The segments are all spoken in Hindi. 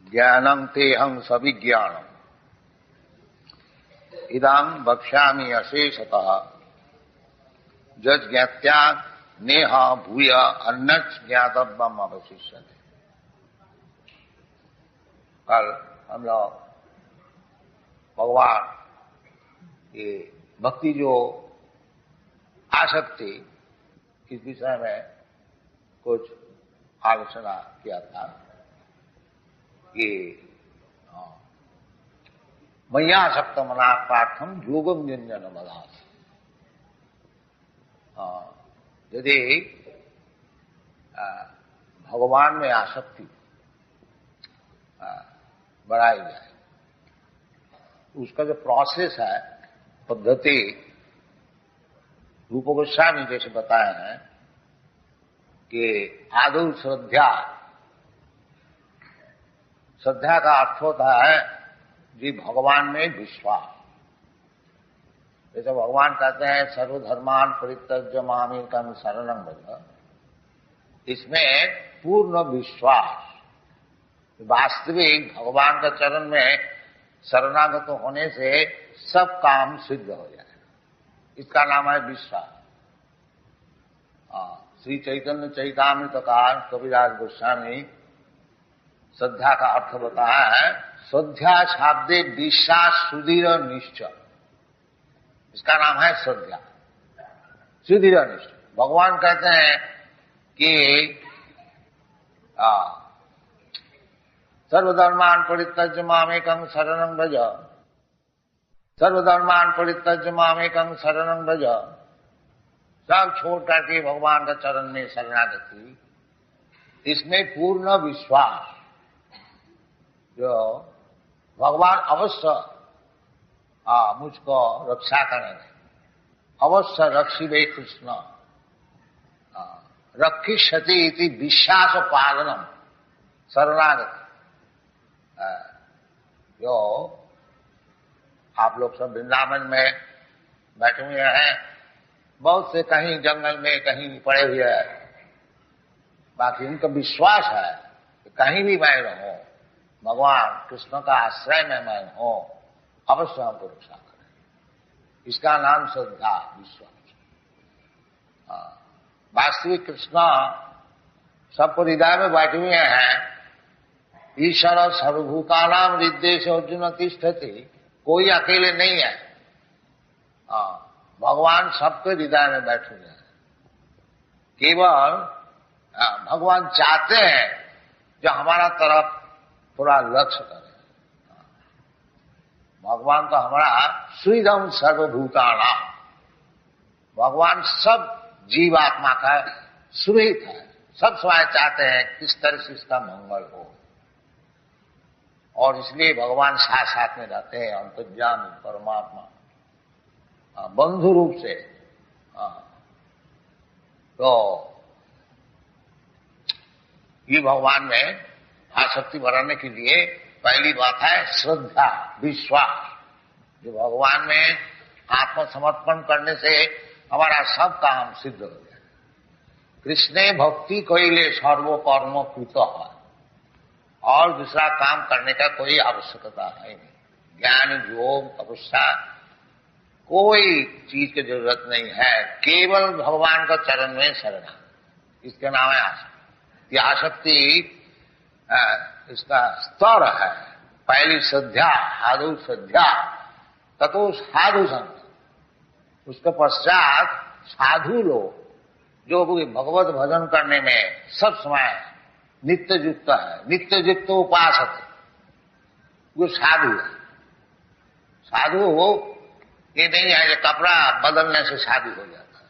ज्ञानं तेहं सविज्ञानम् इदं वक्ष्यामि अशेषतः यज्ञात्या नेह भूय अन्यत् ज्ञातव्यम अवशिष्यते। कल हम लोग भगवान ये भक्ति जो आसक्ति इस विषय में कुछ आलोचना किया था कि मय्यासक्त मना पार्थम योगम निंजन मदास। यदि भगवान में आसक्ति बढ़ाई जाए, उसका जो प्रोसेस है, पद्धति, रूप गोस्वामी जैसे बताए हैं कि आदौ श्रद्धा, श्रद्धा का अर्थ होता है जी भगवान में विश्वास। जैसे भगवान कहते हैं सर्वधर्मान परित्यज्य मामेकं शरणं व्रज, इसमें पूर्ण विश्वास, वास्तविक भगवान का चरण में शरणागत होने से सब काम सिद्ध हो जाए, इसका नाम है विश्वास। श्री चैतन्य चैतामृतकार कविराज गोस्वामी श्रद्धा का अर्थ बताया है, श्रद्धा शाब्दे विश्वास सुदृढ़ निश्चय, इसका नाम है श्रद्धा, सुदृढ़ निश्चय। भगवान कहते हैं कि सर्वधर्मान परित्यज्य मामेकं शरणं व्रज, सर्वधर्मान परित्यज्य मामेकं शरणं व्रज, सब छोड़ करके भगवान का चरण में शरणागति, इसमें पूर्ण विश्वास, जो भगवान अवश्य मुझको रक्षा करेंगे, अवश्य रक्षिबे कृष्ण रक्षिष्यति इति विश्वास पालनम शरणागति। जो आप लोग सब वृंदावन में बैठे हुए हैं, बहुत से कहीं जंगल में कहीं पड़े हुए हैं, बाकी उनका विश्वास है कि कहीं भी मैं रहूं, भगवान कृष्ण का आश्रय में मैं हूं, अवश्य हमको रक्षा करें। इसका नाम श्रद्धा, विश्वास। वास्तविक कृष्ण सबको हृदय में बैठे हुए हैं। ईश्वर सर्वभूतानां हृदयेषु अर्जुन तिष्ठति, कोई अकेले नहीं है। भगवान सबके हृदय में बैठे हुए हैं। केवल भगवान चाहते हैं जो हमारा तरफ थोड़ा लक्ष्य करे। भगवान तो हमारा सुहृदं सर्वभूतानां, भगवान सब जीवात्मा का सुहृद है, सब समय चाहते हैं किस तरह से इसका मंगल हो, और इसलिए भगवान साथ साथ में रहते हैं, अंतर्यामी परमात्मा बंधु रूप से। तो ये भगवान में आसक्ति बढ़ाने के लिए पहली बात है श्रद्धा, विश्वास। जो भगवान में आत्मसमर्पण करने से हमारा सब काम सिद्ध हो जाए। कृष्णे भक्ति कइले सर्व कर्म कृत है, और दूसरा काम करने का कोई आवश्यकता है नहीं। ज्ञान, योग, तपस्या, कोई चीज की जरूरत नहीं है, केवल भगवान का चरण में शरणा, इसके नाम है आसक्ति। ये आसक्ति इसका स्तर है। पहली श्रद्धा, आदौ श्रद्धा, ततो साधु संग, उसके पश्चात साधु लोग जो भगवत भजन करने में सब समय नित्य युक्त है, नित्य युक्त उपासक, वो साधु है। साधु ये नहीं है कि कपड़ा बदलने से साधु हो जाता है।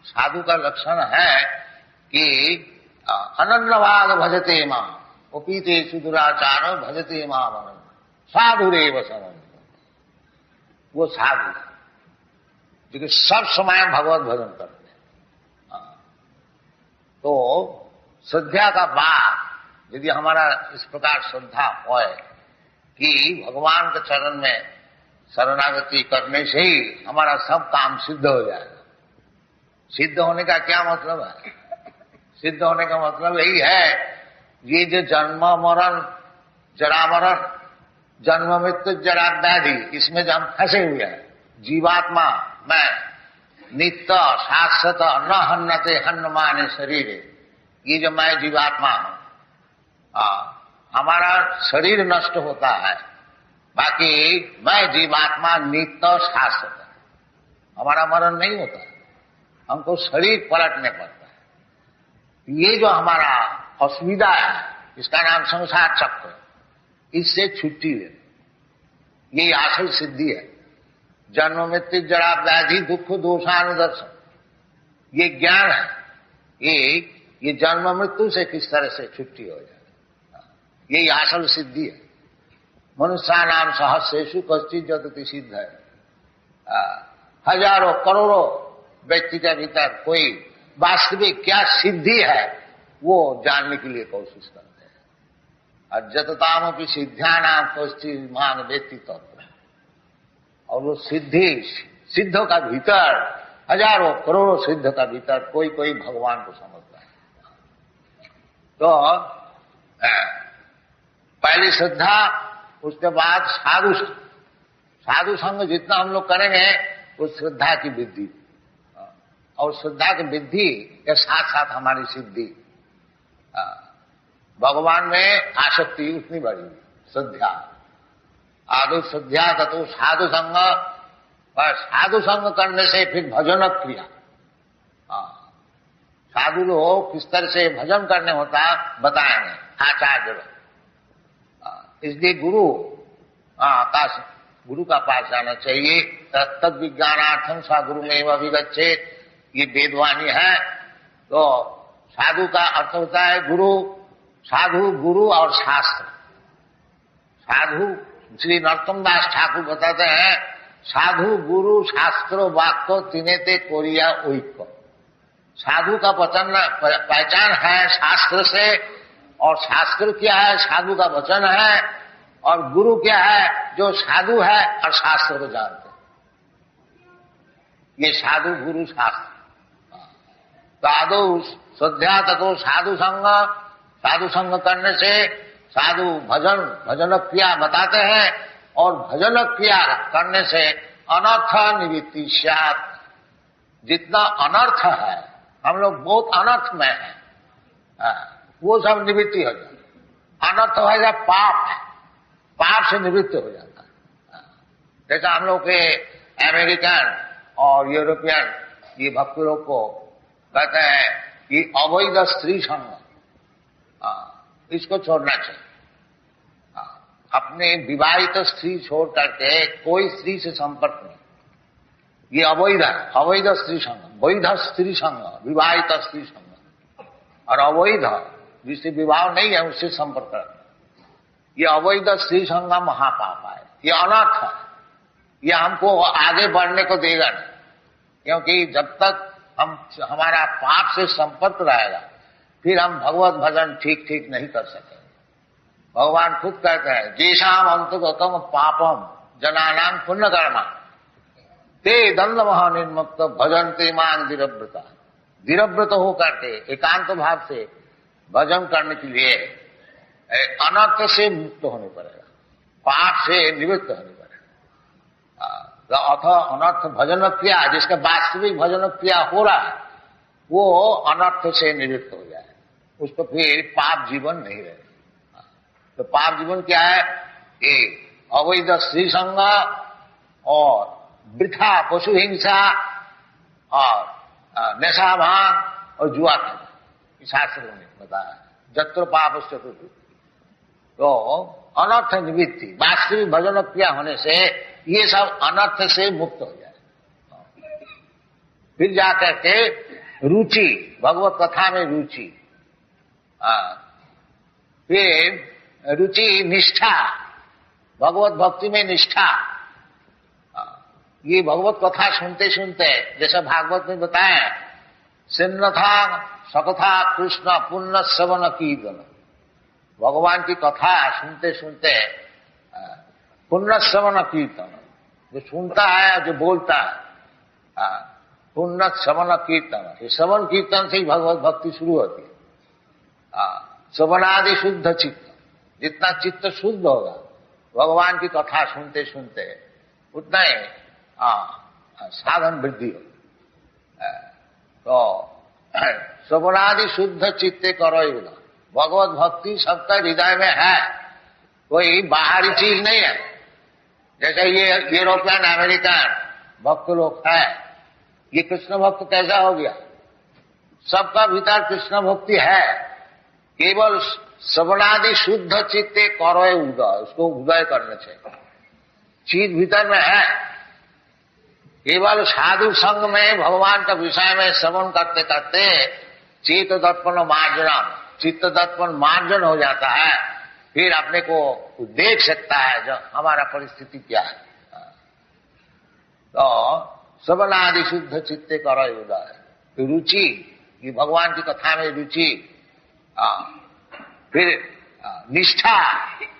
साधु का लक्षण है कि अनन्यवाद भजते मां, उपीते सुदुराचार भजते मां अनन्य, साधु रेव शरण, वो साधु है जो कि सब समय भगवत भजन करते हैं। तो श्रद्धा का बाद यदि हमारा इस प्रकार श्रद्धा हो कि भगवान के चरण में शरणागति करने से ही हमारा सब काम सिद्ध हो जाएगा। सिद्ध होने का क्या मतलब है? सिद्ध होने का मतलब यही है, ये जो जन्म मरण जरा मरण, जन्म मृत्यु जरा व्याधि, इसमें जो हम फंसे हुए हैं, जीवात्मा मैं नित्य शाश्वत न हन्नते हन्न माने शरीर, ये जो मैं जीवात्मा हूं, हमारा शरीर नष्ट होता है, बाकी मैं जीवात्मा नित्य शाश्वत है, हमारा मरण नहीं होता, हमको शरीर पलटने पड़ता है। ये जो हमारा असुविधा है, इसका नाम संसार चक्र, इससे छुट्टी है, ये असल सिद्धि है। जन्म मृत्यु जरा व्याधि दुख दोषानुदर्शन, ये ज्ञान है, ये जन्म मृत्यु से किस तरह से छुट्टी हो जाए, यही असल सिद्धि है। मनुष्य नाम सहस्रेषु कश्चित् जतति सिद्ध है। हजारों करोड़ों व्यक्ति के भीतर कोई वास्तविक क्या सिद्धि है वो जानने के लिए कोशिश करते हैं। और जतताम की सिद्ध्या नाम कश्चित् मान व्यक्ति तत्व, और वो सिद्धों का भीतर, हजारों करोड़ों सिद्ध का भीतर कोई कोई भगवान को समझता है। तो पहली श्रद्धा, उसके बाद साधु संग जितना हम लोग करेंगे उस श्रद्धा की वृद्धि, और श्रद्धा की वृद्धि के साथ साथ हमारी सिद्धि, भगवान में आसक्ति उतनी बड़ी। श्रद्धा आदो श्रद्धा ततो साधु संग, और साधु संग करने से फिर भजन क्रिया, साधु लोग किस तरह से भजन करने होता बताएंगे आचार्य। इसलिए गुरु का पास जाना चाहिए। तत्त विज्ञानार्थम सा गुरु में अभिगच्छे, ये वेदवाणी है। तो साधु का अर्थ होता है गुरु, साधु गुरु और शास्त्र। साधु श्री नरोत्तम दास ठाकुर बताते हैं, साधु गुरु शास्त्र वाक्य तिनेते कोरिया ओइक्य। साधु का पहचान है शास्त्र से, और शास्त्र क्या है, साधु का वचन है, और गुरु क्या है, जो साधु है और शास्त्र को जानते हैं। ये साधु गुरु शास्त्र। साधु श्रद्धा ततो साधु संग, साधु संग करने से साधु भजन क्रिया बताते हैं, और भजन क्रिया करने से अनर्थ निवृत्ति स्यात्। जितना अनर्थ है, हम लोग बहुत अनर्थ में हैं, वो सब निवृत्ति हो जाता। अनर्थ हो जाए पाप से निवृत्त हो जाता है। जैसा हम लोग के अमेरिकन और यूरोपियन ये भक्त लोग को कहते हैं कि अवैध स्त्री संग, इसको छोड़ना चाहिए। अपने विवाहित स्त्री छोड़ करके कोई स्त्री से संपर्क नहीं, ये अवैध है। अवैध स्त्री संग, वैध स्त्री संग, विवाहित स्त्री संग, और अवैध जिससे विवाह नहीं है उससे संपर्क करना, ये अवैध स्त्री संग महापाप है, ये अनर्थ है। ये हमको आगे बढ़ने को देगा नहीं, क्योंकि जब तक हमारा पाप से संपर्क रहेगा फिर हम भगवत भजन ठीक नहीं कर सकेंगे। भगवान खुद कहते हैं, जेषाम अंतगतम पापम जनानां पुण्य कर्मा ते दंड महानिर्मुक्त भजन्ते मां धीरव्रता। धीरव्रत हो करके एकांत भाव से भजन करने के लिए अनर्थ से मुक्त होने पड़ेगा, पाप से निवृत्त होने पड़ेगा। अथ अनर्थ भजन क्रिया, जिसका वास्तविक भजन क्रिया हो रहा है वो अनर्थ से निवृत्त हो जाए, उसको फिर पाप जीवन नहीं रहेगा। तो पाप जीवन क्या है? ये अवैध स्त्री संग और वृथा पशु हिंसा और नशा भांग और जुआ खेलना, शास्त्रों ने बताया जत्र पाप चतुर्थ। तो अनर्थ निवृत्ति, वास्तविक भजन क्रिया होने से ये सब अनर्थ से मुक्त हो जाए। फिर जाकर के रुचि, भगवत कथा में रुचि, फिर रुचि निष्ठा, भगवत भक्ति में निष्ठा। ये भगवत कथा सुनते सुनते जैसा भागवत में बताया, सिन्नथा सकथा कृष्ण पुण्य श्रवण कीर्तन। भगवान की कथा सुनते सुनते पुण्य श्रवण कीर्तन, जो सुनता है जो बोलता है, पुण्य श्रवण कीर्तन। ये श्रवण कीर्तन से ही भगवत भक्ति शुरू होती है। श्रवणादि शुद्ध चित्त, जितना चित्त शुद्ध होगा भगवान की कथा सुनते सुनते उतना ही साधन वृद्धि होगी। तो श्रवणादि शुद्ध चित्ते करो युद्ध। भगवत भक्ति सबका हृदय में है, कोई बाहरी चीज नहीं है। जैसे ये यूरोपियन अमेरिकन भक्त लोग है, ये कृष्ण भक्त कैसा हो गया? सबका भीतर कृष्ण भक्ति है, केवल श्रवणादि शुद्ध चित्ते करो उदय, उसको उदय करना चाहिए। चीज भीतर में है, केवल साधु संग में भगवान का विषय में श्रवण करते करते चित्त दर्पण मार्जन, चित्त दर्पण मार्जन हो जाता है, फिर अपने को देख सकता है जो हमारा परिस्थिति क्या है। तो श्रवणादि शुद्ध चित्ते करो उदय, रुचि, ये भगवान की कथा में रुचि, फिर निष्ठा,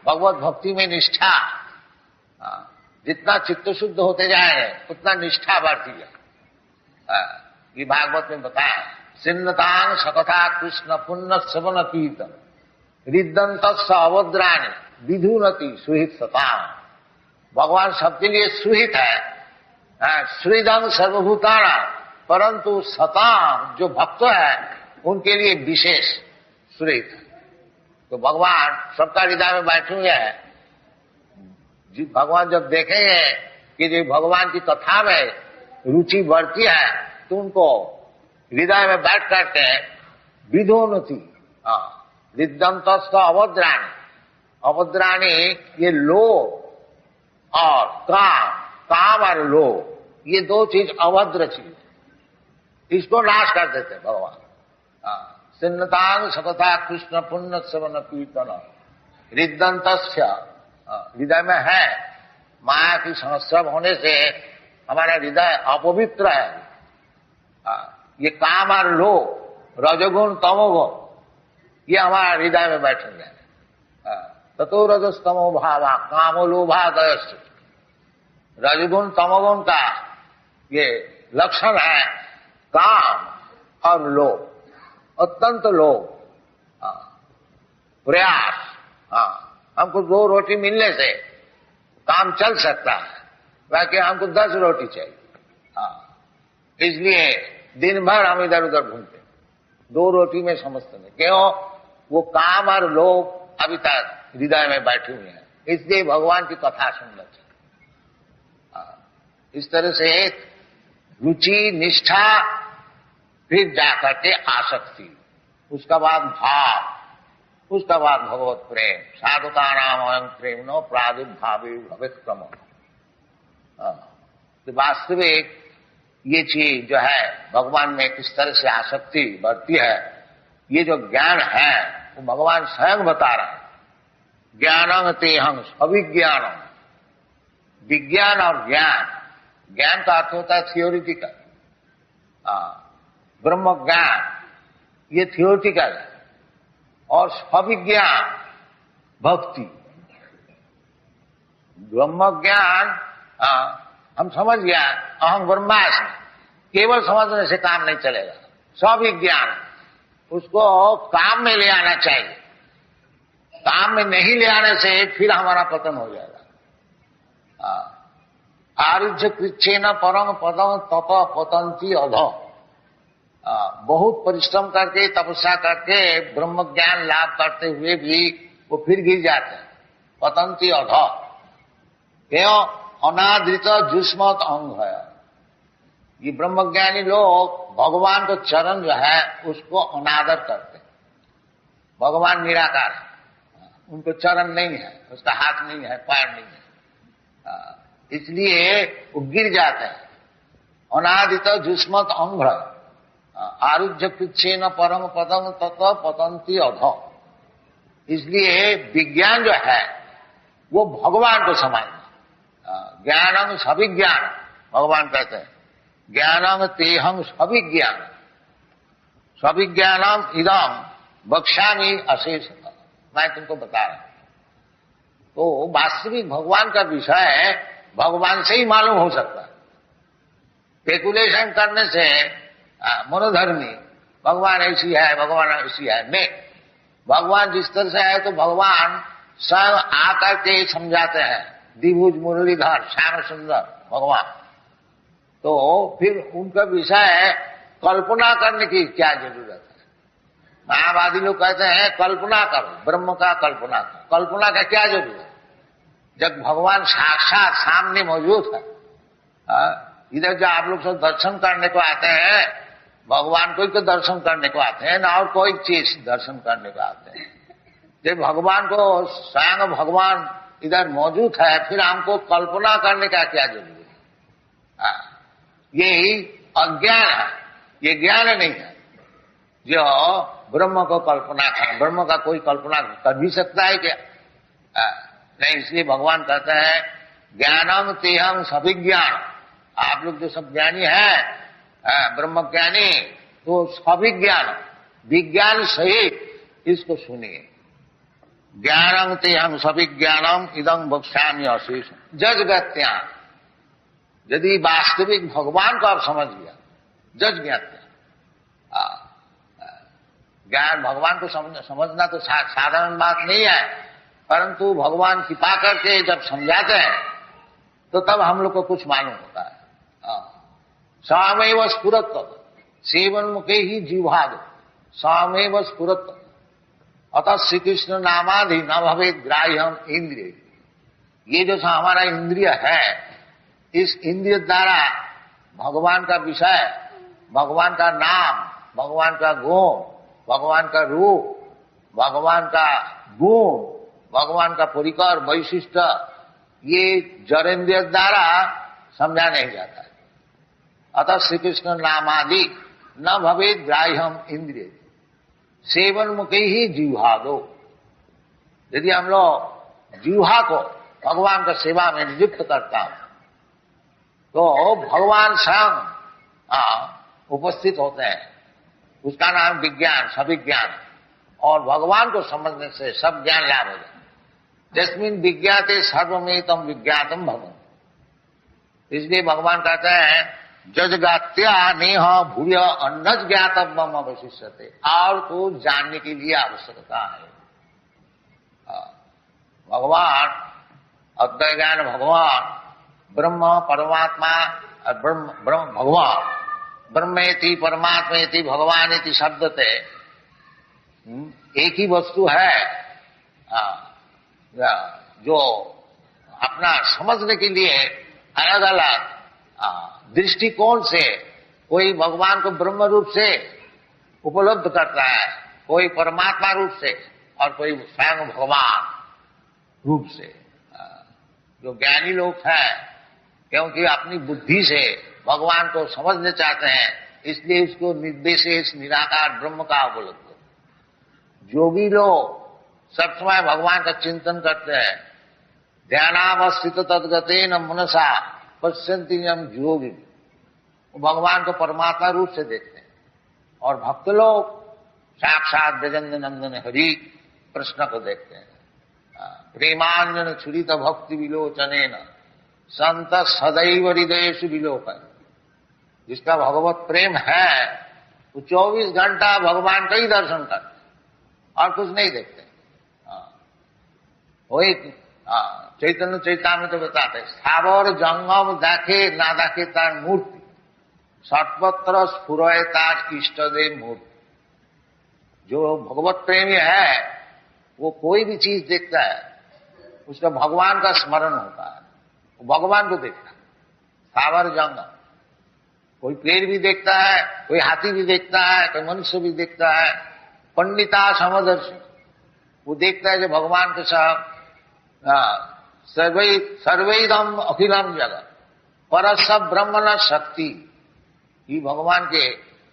भगवत भक्ति में निष्ठा। जितना चित्त शुद्ध होते जाए उतना निष्ठा बढ़ती है। ये भागवत में बताया, सिन्नतांग सकथा कृष्ण पुण्य श्रवण कीर्तन रिद्दंत अवद्राणी विधुनति सुहित सताम। भगवान सबके लिए सुहित है, श्रीदंग सर्वभूताना, परंतु सताम जो भक्त है उनके लिए विशेष सुहित है। तो भगवान सबका हृदय में बैठे हुए हैं। भगवान जब देखेंगे कि जो भगवान की कथा में रुचि बढ़ती है तो उनको हृदय में बैठ करके विधोन्नति, रिद्दंत अवद्राणी, अवद्राणी ये लोभ और काम और लोभ, ये दो चीज अभद्र चीज, इसको नाश कर देते भगवान। सिन्नतांग सकथा कृष्ण पुण्य श्रवण कीर्तन रिद्दंत, हृदय में है, माया की समस्या होने से हमारा हृदय अपवित्र है। ये काम और लोभ, रजोगुण तमोगुण, ये हमारा हृदय में बैठेंगे। ततो रजस्तमो भावा कामो लोभादयश्च, रजगुण तमोगुण का ये लक्षण है काम और लोभ, अत्यंत लोभ, प्रयास। हमको 2 रोटी मिलने से काम चल सकता है, बाकी हमको 10 रोटी चाहिए। इसलिए दिन भर हम इधर उधर घूमते, 2 रोटी में समझते नहीं। क्यों? वो काम और लोभ अभी तक हृदय में बैठे हुए हैं, इसलिए भगवान की कथा सुनना चाहिए। इस तरह से रुचि, निष्ठा, फिर जाकर के आसक्ति, उसका बाद भाव, उसका बाद भगवत प्रेम। साधुका नाम अयं प्रेम नो प्रादुर्भावी भवित क्रम। तो वास्तविक ये चीज जो है भगवान में किस तरह से आसक्ति बढ़ती है, ये जो ज्ञान है वो भगवान स्वयं बता रहे हैं। ज्ञानंग तेहंग अभिज्ञानम, विज्ञान और ज्ञान, ज्ञान का अर्थ होता है थियोरिटिकल, ब्रह्म ज्ञान ये थियोरिटिकल है, और अभिज्ञान भक्ति। ब्रह्म ज्ञान हम समझ गया, अहम ब्रह्मास्मि, केवल समझने से काम नहीं चलेगा। स्विज्ञान उसको काम में ले आना चाहिए, काम में नहीं ले आने से फिर हमारा पतन हो जाएगा। आरुज्य कृच्छेन परम पदम तप पतंती अधो, बहुत परिश्रम करके तपस्या करके ब्रह्म ज्ञान लाभ करते हुए भी वो फिर गिर जाते हैं, पतंती अधो। क्यों? अनादृत जुष्मत अंग है। ये ब्रह्मज्ञानी लोग भगवान को चरण जो है उसको अनादर करते हैं। भगवान निराकार है, उनको चरण नहीं है, उसका हाथ नहीं है, पैर नहीं है, इसलिए वो गिर जाते हैं। अनादित जुष्मत अंग, आरुज्य कृच्छेन परम पदम तत्व पतंती अधो। इसलिए विज्ञान जो है वो भगवान को समझना। ज्ञानंग सविज्ञान, भगवान कहते हैं ज्ञानंग तेहंग सविज्ञान, सविज्ञानम इदम बक्ष्यामि अशेष, मैं तुमको बता रहा हूं। तो वास्तविक भगवान का विषय भगवान से ही मालूम हो सकता है। स्पेकुलेशन करने से मनोधर्मी भगवान ऐसी है, भगवान ऐसी है, नहीं। भगवान जिस तरह से है तो भगवान स्वयं आकर के समझाते हैं, द्विभुज मुरलीधर श्याम सुंदर भगवान। तो फिर उनका विषय कल्पना करने की क्या जरूरत है? मायावादी लोग कहते हैं कल्पना करो, ब्रह्म का कल्पना करो। कल्पना का क्या जरूरत है जब भगवान साक्षात सामने मौजूद है? इधर जो आप लोग सब दर्शन करने को आते हैं, भगवान को ही दर्शन करने को आते हैं ना, और कोई चीज दर्शन करने को आते हैं। जब भगवान को स्वयं भगवान इधर मौजूद है, फिर हमको कल्पना करने का क्या जरूरत है? यही अज्ञान है, ये ज्ञान नहीं है जो ब्रह्म को कल्पना कर। ब्रह्म का कोई कल्पना कर भी सकता है क्या? नहीं। इसलिए भगवान कहते हैं ज्ञानम तेहम सभिज्ञान। आप लोग जो सब ज्ञानी हैं, ब्रह्म ज्ञानी, तो सभिज्ञान, विज्ञान सहित इसको सुनिए। ज्ञानम तेहम सभिज्ञानम इदं वक्ष्यामि अशेष जजगत्या। यदि वास्तविक भगवान को आप समझ लिया, जज ज्ञात्या। ज्ञान भगवान को समझना तो साधारण बात नहीं है, परंतु भगवान कृपा करके जब समझाते हैं तो तब हम लोग को कुछ मालूम होता है। स्वामेव स्फुरत सेवन मुखे ही जीवाद स्वामेव स्फुरत। अतः श्री कृष्ण नामाधि न भवे ग्राह्यम इंद्रिय। ये जो हमारा इंद्रिय है, इस इंद्रिय द्वारा भगवान का विषय, भगवान का नाम, भगवान का गुण, भगवान का रूप, भगवान का गुण, भगवान का परिकर वैशिष्ट, ये जड़ेंद्रिय द्वारा समझा नहीं जाता है। अतः श्री कृष्ण नामादि न भवे ग्राह्यम इंद्रिय सेवन मुखे ही जीवा दो। यदि हम लोग जीवा को भगवान का सेवा में नियुक्त करता हूं तो भगवान स्वयं उपस्थित होते हैं। उसका नाम विज्ञान, सविज्ञान। और भगवान को समझने से सब ज्ञान लाभ हो जाए। जस्मिन विज्ञाते सर्वमेतम विज्ञातम भगवान। इसलिए भगवान कहते हैं जजगात्या नेह भूय अन्नज ज्ञातव्यम अवशिष्यते। और को जानने के लिए आवश्यकता है। भगवान अद्वैत ज्ञान, भगवान ब्रह्म परमात्मा, ब्रह्म भगवान ब्रह्मेति परमात्मेति भगवानेति शब्दते एक ही वस्तु है। जो अपना समझने के लिए अलग अलग दृष्टिकोण से कोई भगवान को ब्रह्म रूप से उपलब्ध करता है, कोई परमात्मा रूप से, और कोई स्वयं भगवान रूप से। जो ज्ञानी लोग हैं, क्योंकि अपनी बुद्धि से भगवान को समझने चाहते हैं, इसलिए उसको निर्देशेष निराकार ब्रह्म का उपलब्ध। योगी लोग सब समय भगवान का चिंतन करते हैं। ध्यानावस्थित तद्गतेन मनसा पश्यन्ति यं योगी। भगवान को परमात्मा रूप से देखते हैं। और भक्त लोग साक्षात ब्रजेंद्र नंदन हरि कृष्ण को देखते हैं। प्रेमांजन छुरित भक्ति विलोचनेन संत सदैव हृदयेषु विलोकन। जिसका भगवत प्रेम है वो 24 घंटा भगवान का ही दर्शन करते और कुछ नहीं देखते। वही चैतन्य चैतामृत में तो बताते स्थावर जंगम देखे ना देखे तार मूर्ति सर्वत्र स्फुरय तार इष्टदेव मूर्ति। जो भगवत प्रेमी है वो कोई भी चीज देखता है, उसका भगवान का स्मरण होता है, वो भगवान को देखता है। स्थावर जंगम, कोई पेड़ भी देखता है, कोई हाथी भी देखता है, कोई मनुष्य भी देखता है। पंडिता समदर्शी, वो देखता है जो भगवान के साथ सर्वैदम अखिलम जगत पर सब ब्रह्म न शक्ति। ये भगवान के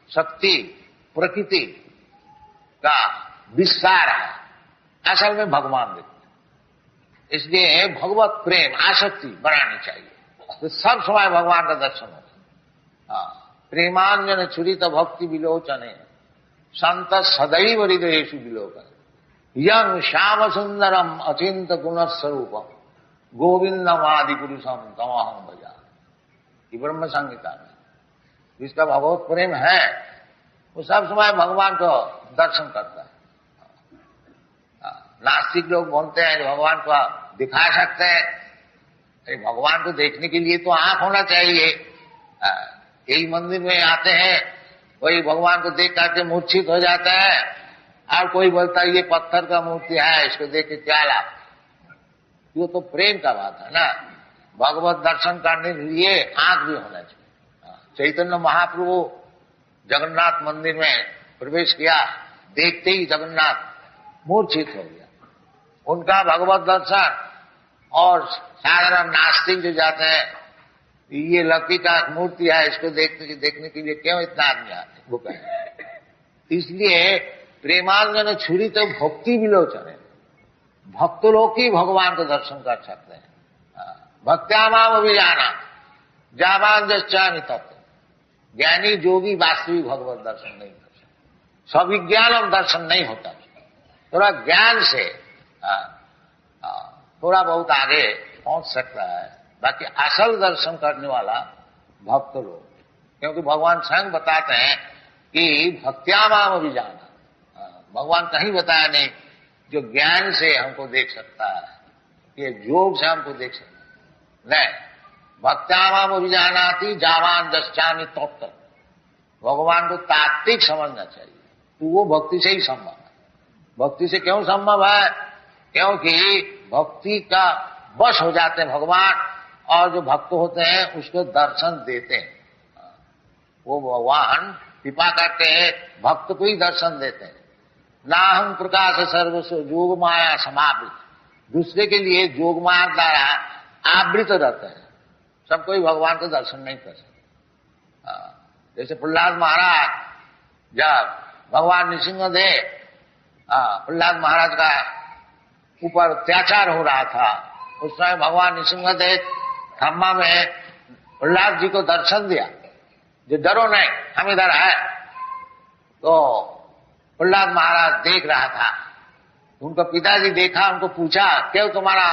शक्ति प्रकृति का विस्तार है, असल में भगवान देखते। इसलिए भगवत प्रेम आसक्ति बढ़ानी चाहिए, तो सब समय भगवान का दर्शन होता। प्रेमांजन छुरित भक्ति विलोचने संत सदैव हृदयेषु विलोकन। यं श्याम सुंदरम अचिंत गुण स्वरूपम गोविंदम आदि पुरुषम तमहम भजा। ये ब्रह्म संहिता में जिसका भगवत प्रेम है वो सब समय भगवान को दर्शन करता है। नास्तिक लोग बोलते हैं जो भगवान को दिखा सकते हैं। भगवान को देखने के लिए तो आंख होना चाहिए। यही मंदिर में आते हैं, कोई भगवान को देख करके मूर्छित हो जाता है, और कोई बोलता है ये पत्थर का मूर्ति है, इसको देख के क्या लाभ। वो तो प्रेम का बात है ना। भगवत दर्शन करने के लिए आंख भी होना चाहिए। चैतन्य महाप्रभु जगन्नाथ मंदिर में प्रवेश किया, देखते ही जगन्नाथ मूर्छित हो गया। उनका भगवत दर्शन, और साधारण नास्तिक जो जाते हैं, ये लकड़ी का मूर्ति है, इसको देखने के लिए क्यों इतना आदमी आते, वो कहे। इसलिए प्रेमांजन छुरी तो भक्ति विलोचन है। भक्त लोग ही भगवान को दर्शन कर सकते हैं। भक्त्यामाम अभिजाना जावान जश्चामि तत्व। ज्ञानी जोगी वास्तविक भगवत दर्शन नहीं कर सकते। सविज्ञानम दर्शन नहीं होता। थोड़ा ज्ञान से थोड़ा बहुत आगे पहुंच सकता है, बाकी असल दर्शन करने वाला भक्त लोग। क्योंकि भगवान स्वयं बताते हैं कि भक्त्यामाम अभिजाना। भगवान कहीं बताया नहीं जो ज्ञान से हमको देख सकता है, ये योग से हमको देख सकता है, नहीं। भक्त्यामाम अभिजानाति जावान दश्चामि तत्व। भगवान को तात्विक समझना चाहिए, तो वो भक्ति से ही संभव है। भक्ति से क्यों संभव है? क्योंकि भक्ति का वश हो जाते हैं भगवान, और जो भक्त होते हैं उसको दर्शन देते हैं। वो भगवान कृपा करके भक्त को ही दर्शन देते हैं। नाहं प्रकाश सर्वस्व जोग माया समावृत। दूसरे के लिए जोग माया द्वारा आवृत रहते हैं, सब कोई भगवान को दर्शन नहीं कर सकते। जैसे प्रहलाद महाराज, जब भगवान नृसिंहदेव प्रहलाद महाराज का ऊपर अत्याचार हो रहा था, उस समय भगवान नृसिंहदेव खम्मा में प्रहलाद जी को दर्शन दिया, जो डरो नहीं, हम इधर है। तो प्रहलाद महाराज देख रहा था, उनको पिताजी देखा, उनको पूछा क्यों तुम्हारा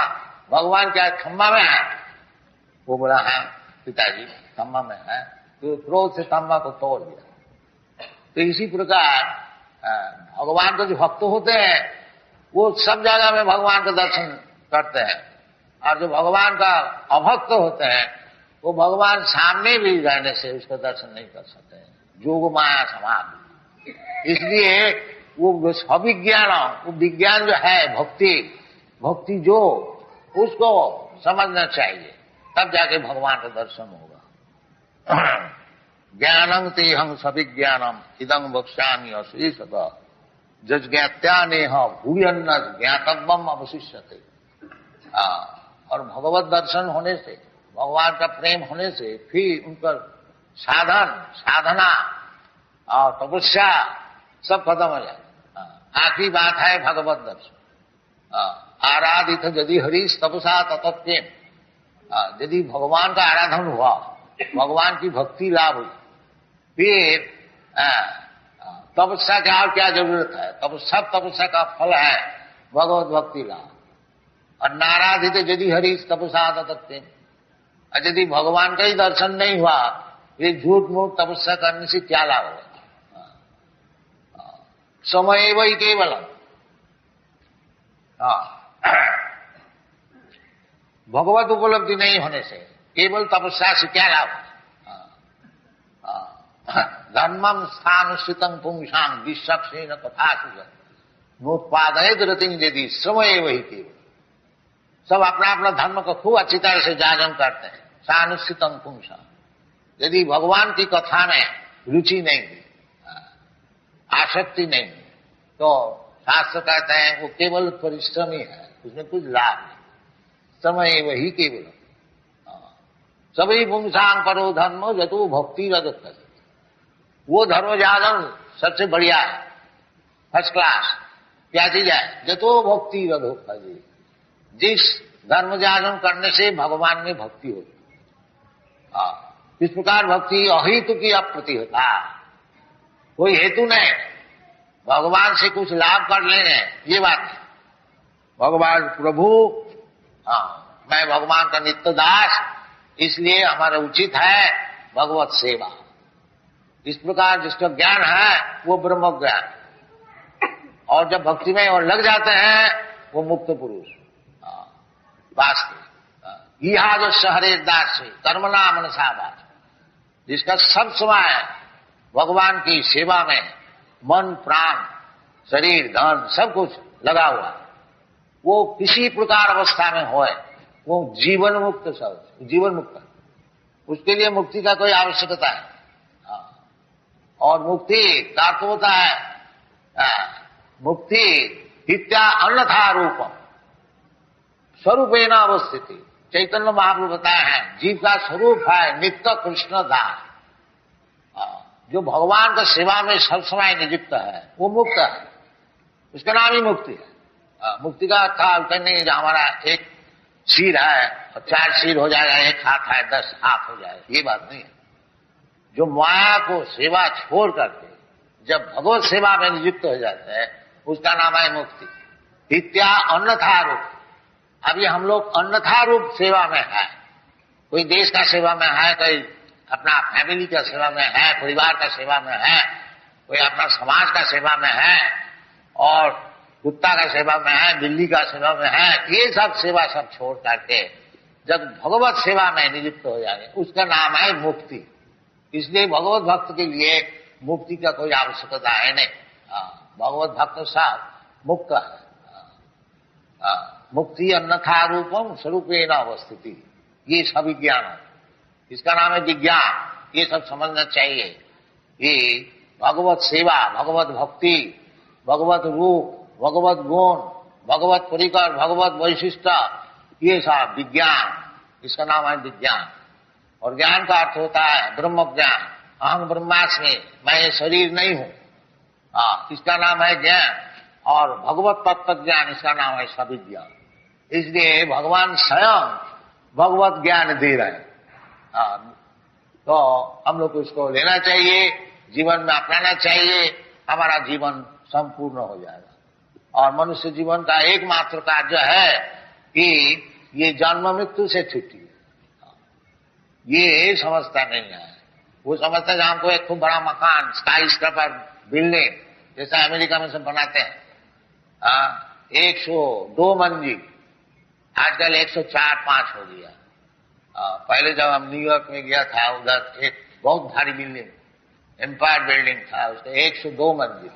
भगवान क्या खम्मा में है? वो बोला है पिताजी खम्मा में है। तो क्रोध से खम्मा को तोड़ दिया। तो इसी प्रकार भगवान को जो भक्त होते हैं वो सब जगह में भगवान का दर्शन करते हैं, और जो भगवान का अभक्त होते हैं वो भगवान सामने भी रहने से उसका दर्शन नहीं कर सकते हैं। जोग माया समाधि। इसलिए वो अभिज्ञान, वो विज्ञान जो है भक्ति जो उसको समझना चाहिए, तब जाके भगवान का दर्शन होगा। ज्ञानं तेहं सविज्ञानम इदं वक्ष्यामि अशेषत जज्ञात्यानेह भूयन्न ज्ञातव्यम अवशिष्यते। और भगवत दर्शन होने से, भगवान का प्रेम होने से फिर उनका साधना और तपस्या सब खत्म हो जाए। आखिरी बात है भगवत दर्शन। आराधित यदि हरीश तपसा तत्प्रेम। यदि भगवान का आराधन हुआ, भगवान की भक्ति लाभ हुई, फिर तपस्या का और क्या जरूरत है? सब तपस्या का फल है भगवत भक्ति लाभ। और नाराधित यदि हरीश तपसा तत्प्रेम। और यदि भगवान का ही दर्शन नहीं हुआ, ये झूठ मूठ तपस्या करने से क्या लाभ होगा? समय वही केवल भगवत उपलब्धि नहीं होने से केवल तपस्या से क्या लाभ? धर्मम स्थानुष्ठितं पुंसां विश्वक्षेण तथा नोत्पादयेत रतिं यदि समय वही केवल। सब अपना अपना धर्म को खूब अच्छी तरह से जागरण करते हैं। सानुष्ठितं पुंसां। यदि भगवान की कथा में रुचि नहीं, आसक्ति नहीं, तो शास्त्र कहते हैं वो केवल परिश्रम ही है, उसमें कुछ लाभ नहीं। समय वही केवल। सभी पुंसांग परो धर्म जतो भक्ति रजत। वो धर्म जागरण सबसे बढ़िया है, फर्स्ट क्लास। क्या चीज है? जतो भक्ति रजत। जिस धर्म जागरण करने से भगवान में भक्ति होती। इस प्रकार भक्ति अहेतु की अप्रतिहता, कोई हेतु नहीं, भगवान से कुछ लाभ कर लेने, ये बात है। भगवान प्रभु, मैं भगवान का नित्य दास, इसलिए हमारा उचित है भगवत सेवा। इस प्रकार जिसका ज्ञान है वो ब्रह्म ज्ञान। और जब भक्ति में और लग जाते हैं वो मुक्त पुरुष वास्तविक। इहाज हरे दास से कर्मणा मनसा बास, जिसका सब समय भगवान की सेवा में मन प्राण शरीर धन सब कुछ लगा हुआ, वो किसी प्रकार अवस्था में होए वो जीवन मुक्त सब, जीवन मुक्त, उसके लिए मुक्ति का कोई आवश्यकता है। और मुक्ति का अर्थ होता है मुक्ति इत्या अन्यथा रूपम स्वरूपेण अवस्थिति। चैतन्य महाप्रभु बताए हैं जीव का स्वरूप है नित्य कृष्ण दास, जो भगवान का सेवा में सब समय नियुक्त है वो मुक्त है, उसका नाम ही मुक्ति है। मुक्ति का अर्थ नहीं जो हमारा एक सिर है और 4 सिर हो जाएगा, एक हाथ है 10 हाथ हो जाएगा, ये बात नहीं है। जो माया को सेवा छोड़ करके जब भगवत सेवा में नियुक्त हो जाते हैं उसका नाम है मुक्ति। इत्या अन्यथा रूप। अभी हम लोग अन्यथा रूप सेवा में है, कोई देश का सेवा में है, कोई अपना फैमिली का सेवा में है, परिवार का सेवा में है, कोई अपना समाज का सेवा में है, और कुत्ता का सेवा में है, बिल्ली का सेवा में है। ये सब सेवा सब छोड़ करके जब भगवत सेवा में नियुक्त हो जाए उसका नाम है मुक्ति। इसलिए भगवत भक्त के लिए मुक्ति का कोई आवश्यकता है नहीं। भगवत भक्त साहब मुक्त है। मुक्ति अन्यथा रूपम स्वरूपेण अवस्थिति, ये सभी ज्ञान है, इसका नाम है विज्ञान। ये सब समझना चाहिए कि भगवत सेवा, भगवत भक्ति, भगवत रूप, भगवत गुण, भगवत परिकर, भगवत वैशिष्ट, ये सब विज्ञान, इसका नाम है विज्ञान। और ज्ञान का अर्थ होता है ब्रह्म ज्ञान। अहम ब्रह्मास्मि, मैं ये शरीर नहीं हूं, इसका नाम है ज्ञान। और भगवत तत्व ज्ञान, इसका नाम है सविज्ञान। इसलिए भगवान स्वयं भगवत ज्ञान दे रहे हैं। तो हम लोग को इसको लेना चाहिए, जीवन में अपनाना चाहिए, हमारा जीवन संपूर्ण हो जाएगा। और मनुष्य जीवन का एकमात्र कार्य है कि ये जन्म मृत्यु से छुट्टी है। ये समझता नहीं है, वो समझता है हमको एक खूब बड़ा मकान, स्काई स्क्रैपर बिल्डिंग जैसा अमेरिका में सब बनाते हैं, 102 मंजिल, आजकल 104-5 हो गया। पहले जब हम न्यूयॉर्क में गया था, उधर एक बहुत भारी बिल्डिंग, एम्पायर बिल्डिंग था, उसका 102 मंजिल,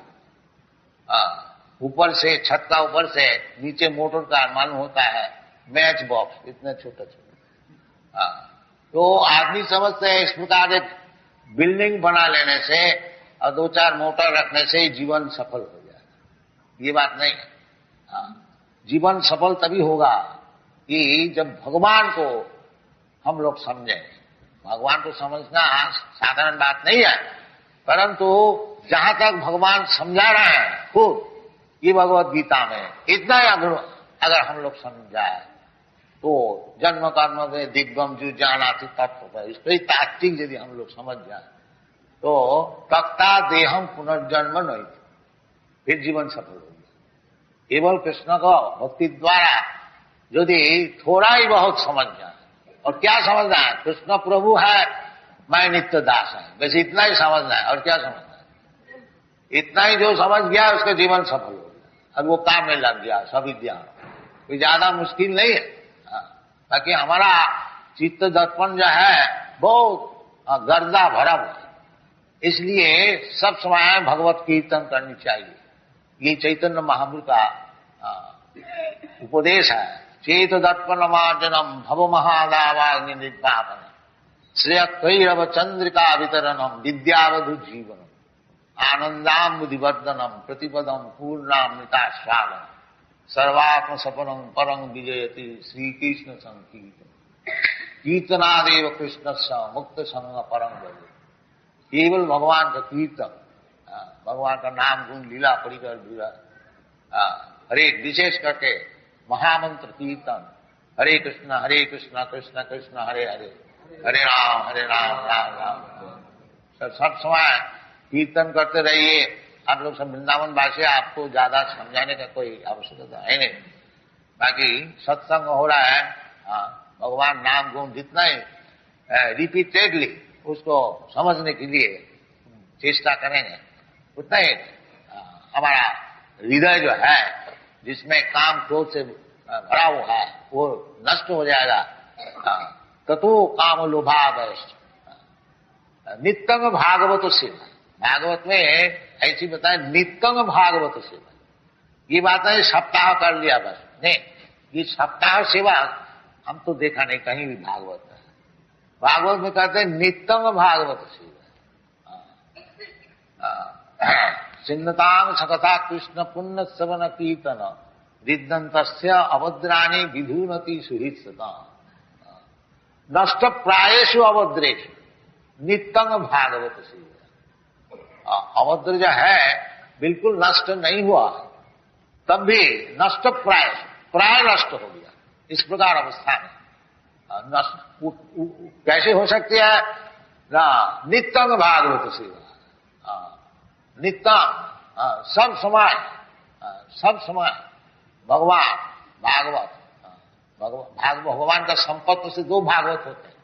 ऊपर से छत का ऊपर से नीचे मोटर कार मालूम होता है, मैच बॉक्स इतना छोटा छोटा। तो आदमी समझते हैं इस प्रकार एक बिल्डिंग बना लेने से और 2-4 मोटर रखने से ही जीवन सफल हो जाएगा। ये बात नहीं है। जीवन सफल तभी होगा कि जब भगवान को हम लोग समझें। भगवान को समझना साधारण बात नहीं है, परंतु जहां तक भगवान समझा रहे हैं खुद ये भगवत गीता में, इतना ही अगर हम लोग समझ जाए तो जन्म कर्म में दिग्गम जो जाना थी तत्व, इसको ही तात्विक यदि हम लोग समझ जाए तो तक्ता देहम पुनर्जन्म नहीं, फिर जीवन सफल हो गया। केवल कृष्ण को भक्ति द्वारा यदि थोड़ा ही बहुत समझ जाए, और क्या समझना है, कृष्ण प्रभु है, मैं नित्य दास है, बस इतना ही समझना है। और क्या समझना है, इतना ही जो समझ गया उसका जीवन सफल हो गया, अब वो काम में लग गया सविज्ञा। कोई ज्यादा मुश्किल नहीं है। ताकि हमारा चित्त दर्पण जो है बहुत गर्दा भरा हुआ है, इसलिए सब समय भगवत कीर्तन करनी चाहिए। ये चैतन्य महाप्रभु का उपदेश है। चेत दर्पण मार्जनम भव महादावाग्नि निर्वापन श्रेय कैरव चंद्रिका वितरणम विद्यावधु जीवनम आनंदाम्बुधिवर्धनम प्रतिपदम पूर्णामृता स्वागम सर्वात्म सपनम परम विजयति श्री कृष्ण संकीर्तन कीर्तनादेव कृष्ण मुक्त संग परम भजे। केवल भगवान का कीर्तन, भगवान का नाम गुण लीला परिकर हरे विशेष करके महामंत्र कीर्तन, हरे कृष्ण कृष्ण कृष्ण हरे हरे, हरे राम राम राम। सब समय कीर्तन करते रहिए। आप लोग सब वृंदावन वासी, आपको ज्यादा समझाने का कोई आवश्यकता है नहीं। बाकी सत्संग हो रहा है, भगवान नाम गुण जितना ही रिपीटेडली उसको समझने के लिए चेष्टा करेंगे उतना ही हमारा हृदय जो है जिसमें काम क्रोध से भरा हुआ है वो नष्ट हो जाएगा। ततो काम लोभावश्य नित्यंग भागवत सेवा। भागवत में ऐसी बताए नित्यंग भागवत सेवा। ये बात है सप्ताह कर लिया बस नहीं, ये सप्ताह सेवा हम तो देखा नहीं कहीं भी भागवत में। भागवत में कहते हैं नित्यंग भागवत सेवा। सिन्नतांग सकथा कृष्ण पुण्य सवन कीर्तन रिद्दंतस्य अभद्राणी विधुनति सुहित्सता नष्ट प्रायेषु अभद्रेषु नित्यंग भागवत सेवा। अभद्र जो है बिल्कुल नष्ट नहीं हुआ तब भी नष्ट प्राय नष्ट हो गया। इस प्रकार अवस्था में नष्ट कैसे हो सकती है ना? नित्यंग भागवत सेवा। नित्यंग सब समय भगवान भागवत भगवान का संपत्ति से दो भागवत होते हैं,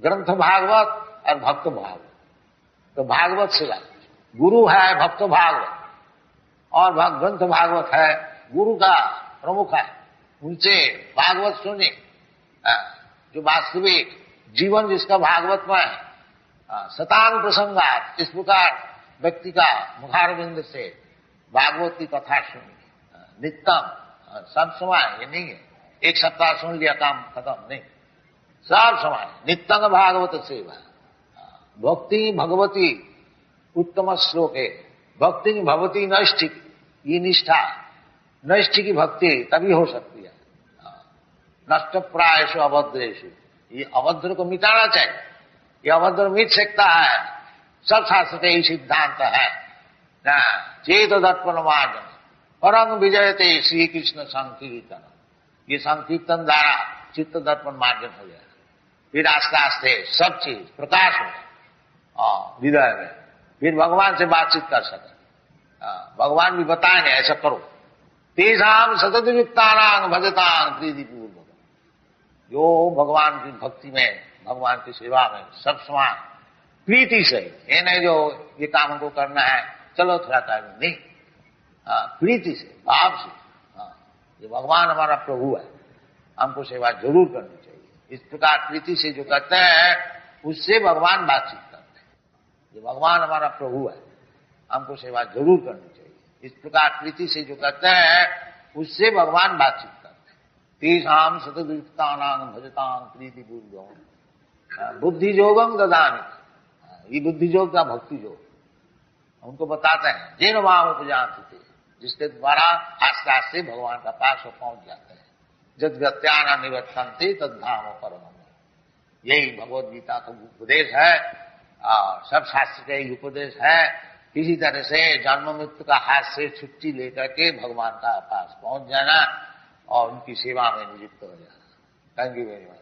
ग्रंथ भागवत और भक्त भागवत। तो भागवत सेवा गुरु है भक्त भागवत और ग्रंथ भागवत है गुरु का प्रमुख है। उनसे भागवत सुने जो वास्तविक जीवन जिसका भागवत में है शतांग प्रसंगात। इस प्रकार व्यक्ति का मुखारविंद से भागवत की कथा सुनी नित्यम सब समय। ये नहीं है एक सप्ताह सुन लिया काम खत्म, नहीं, सब समय नित्यंग भागवत सेवा। भक्ति भगवती उत्तम श्लोक है। भक्ति भगवती नैष्ठिक, ये निष्ठा नैष्ठिक की भक्ति तभी हो सकती है। नष्ट प्रायेषु अभद्रेषु, ये अभद्र को मिटाना चाहिए। ये अभद्र मिट सकता है, सब शास्त्र का यही सिद्धांत है। चेत दर्पण मार्जन परम विजयते श्री कृष्ण संकीर्तन। ये संकीर्तन द्वारा चित्त दर्पण मार्जन हो जाए, फिर आस्ते आस्ते सब चीज प्रकाश हो हृदय में, फिर भगवान से बातचीत कर सके। भगवान भी बताएंगे ऐसा करो। तेषाम सतत युक्तानां भजतां प्रीतिपूर्वक। जो भगवान की भक्ति में भगवान की सेवा में सब समय प्रीति से, ये नहीं जो ये काम हमको करना है चलो थोड़ा टाइम, नहीं, प्रीति से भाव से। ये भगवान हमारा प्रभु है, हमको सेवा जरूर करनी चाहिए। इस प्रकार प्रीति से जो करते हैं उससे भगवान बातचीत करते हैं। ये भगवान हमारा प्रभु है, हमको सेवा जरूर करनी चाहिए। इस प्रकार प्रीति से जो करते हैं उससे भगवान बातचीत करते हैं। तेषाम सततयुक्तानां भजतां प्रीतिपूर्वकं बुद्धि योगम ददामि। ये बुद्धि योग का भक्ति योग उनको बताते हैं। जेन माम उपजान्ति, जिसके द्वारा आस्ते आस्ते भगवान का पास वो पहुंच जाते हैं। जद गत्याना निवर्तन्ते तद्धाम परमम्। यही भगवद गीता का उपदेश है और सब शास्त्र का यही उपदेश है। किसी तरह से जन्म मृत्यु का हाथ से छुट्टी लेकर के भगवान का पास पहुंच जाना और उनकी सेवा में नियुक्त हो जाना। Thank you very much.